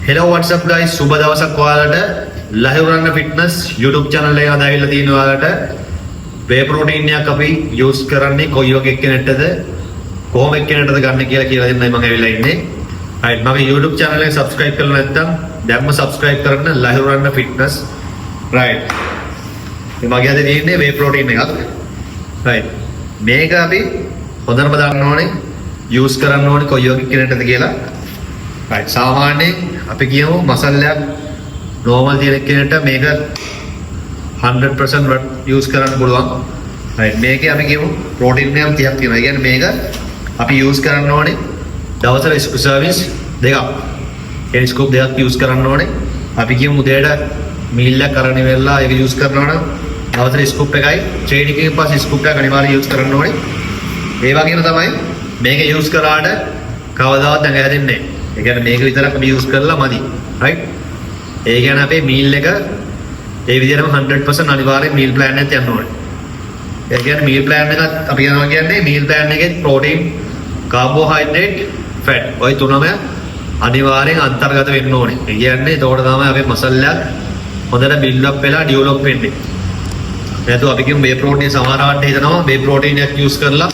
Hello, what's up guys? සුබ දවසක් ඔයාලට. Live Run Fitness YouTube channel එක අදාවිලා තියෙන ඔයාලට whey protein එකක් අපි use කරන්නේ කොයි වගේ කෙනෙක්ටද කොහොම කෙනෙක්ටද ගන්න කියලා දෙන්නයි මම ඇවිල්ලා ඉන්නේ. right මගේ YouTube channel එක subscribe කරලා නැත්නම් දැන්ම subscribe කරන්න Live Run Fitness. right මේ මගේ අද තියෙන්නේ whey protein එකක්. right මේක අපි හොඳටම දන්න ඕනේ use කරන්න ඕනේ කොයි වගේ කෙනෙක්ටද කියලා. right සාමාන්‍යයෙන් අපි කියමු මසල්ලයක් normal තියෙන කෙනෙක්ට මේක 100% use කරන්න පුළුවන්. right මේකේ අපි කියමු protein එකක් 30ක් තියෙනවා. ඒ කියන්නේ මේක අපි use කරන්න ඕනේ දවසට scoop service දෙකක්. ඒ scoop දෙකක් use කරන්න ඕනේ. අපි කියමු උදේට meal එක කරන්න වෙලා ඒක use කරනවා නම් දවසට scoop එකයි training එකෙන් පස්සේ scoop එක අනිවාර්යයෙන් use කරන්න ඕනේ. ඒ වගේම තමයි මේක use කරාට කවදාවත් නැග හැදෙන්නේ නැහැ. ඒ කියන්නේ මේක විතරක් අපි use කරලා මදි. right ඒ කියන්නේ අපේ meal එක ඒ විදිහටම 100% අනිවාර්යෙන් meal plan එකත් යන්න ඕනේ. ඒ කියන්නේ meal plan එකත් අපි යනවා කියන්නේ meal plan එකේ protein, carbohydrate, fat ඔය තුනම අනිවාර්යෙන් අන්තර්ගත වෙන්න ඕනේ. ඒ කියන්නේ ඒතකොට තමයි අපේ muscle එක හොඳට build up වෙලා develop වෙන්නේ. නැත්නම් අපි කියමු whey protein සමහරවට හිතනවා whey protein එකක් use කරලා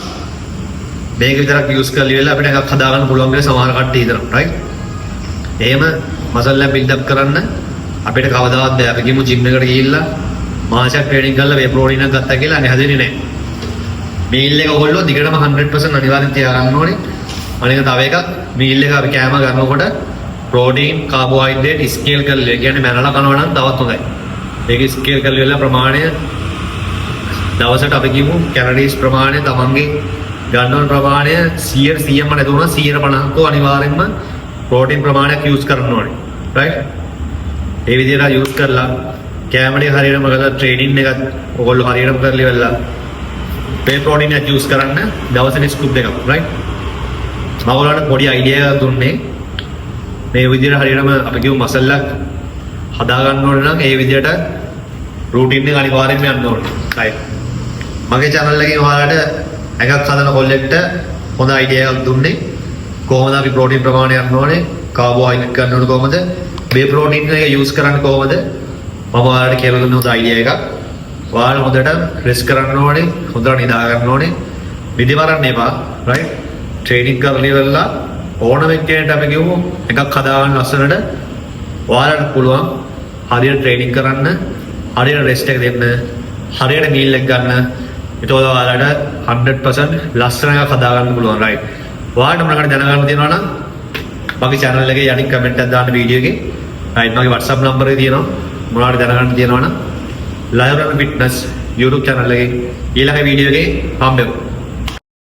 මේක විතරක් use කරලා ඉවරලා අපිට එකක් හදාගන්න පුළුවන් කියලා සමහර කට්ටිය හිතනවා. right එහෙම muscle එක build up කරන්න අපිට කවදාවත් බෑ. අපි කියමු gym එකට ගිහිල්ලා මාසයක් training කරලා whey protein එකක් ගත්තා කියලා අනේ හැදෙන්නේ නැහැ. meal එක ඔයගොල්ලෝ දිගටම 100% අනිවාර්යෙන් තියාගන්න ඕනේ. අනික තව එකක් meal එක අපි කෑම ගන්නකොට protein, carbohydrate scale කරලා ඒ කියන්නේ මැනලා කනවා නම් තවත් හොඳයි. ඒක scale කරලා ඉවරලා ප්‍රමාණය දවසට අපි කියමු calories ප්‍රමාණය තමන්ගේ ගන්නවන ප්‍රමාණය 100%ම නැතුණා 150ක අනිවාර්යෙන්ම ප්‍රෝටීන් ප්‍රමාණයක් යූස් කරන්න ඕනේ. right ඒ විදිහට යූස් කරලා කැමරේ හරියටම කරලා ට්‍රේනින් එකත් ඔයගොල්ලෝ හරියටම කරලා ඉවරලා whey protein එක යූස් කරන්න දවසට ස්කූප් දෙකක්. right මම ඔයාලට පොඩි අයිඩියා එකක් දුන්නේ මේ විදිහට හරියටම අපි කියමු මසල් එකක් හදා ගන්න ඕනේ නම් ඒ විදිහට රූටින් එක අනිවාර්යෙන්ම යන්න ඕනේ. right මගේ channel එකේ ඔයාලට එකක් හදන කොල්ලෙක්ට හොඳ අයිඩියා එකක් දුන්නේ කොහොමද අපි ප්‍රෝටීන් ප්‍රමාණය ගන්න ඕනේ, කාබෝහයිඩ්‍රේට් ගන්න ඕනේ කොහොමද, whey protein එක යූස් කරන්නේ කොහොමද මම ඔයාලට කියලා දුන්න හොඳ අයිඩියා එකක්. ඔයාලා හොඳට රෙස්ට් කරන්න ඕනේ, හොඳට නිදා ගන්න ඕනේ, විදිවරන්න එපා. right ට්‍රේනින් කරලා ඉවරලා ඕනම එක්කෙනෙක්ට අපි කියමු එකක් හදාගන්න ලස්සනට ඔයාලට පුළුවන් හරියට ට්‍රේනින් කරන්න, හරියට රෙස්ට් එක දෙන්න, හරියට මීල් එක ගන්න. ඒතකොට ඔයාලට 100% ලස්සන එකක් හදාගන්න පුළුවන්. right ඔයාලට මොනවාකට දැනගන්න තියෙනවා නම් මගේ channel එකේ යටින් comment එකක් දාන්න වීඩියෝ එකේ. right මගේ WhatsApp number එක තියෙනවා. මොනවාකට දැනගන්න තියෙනවා නම් Live Run Fitness YouTube channel එකේ ඊළඟ වීඩියෝ එකේ හම්බෙමු.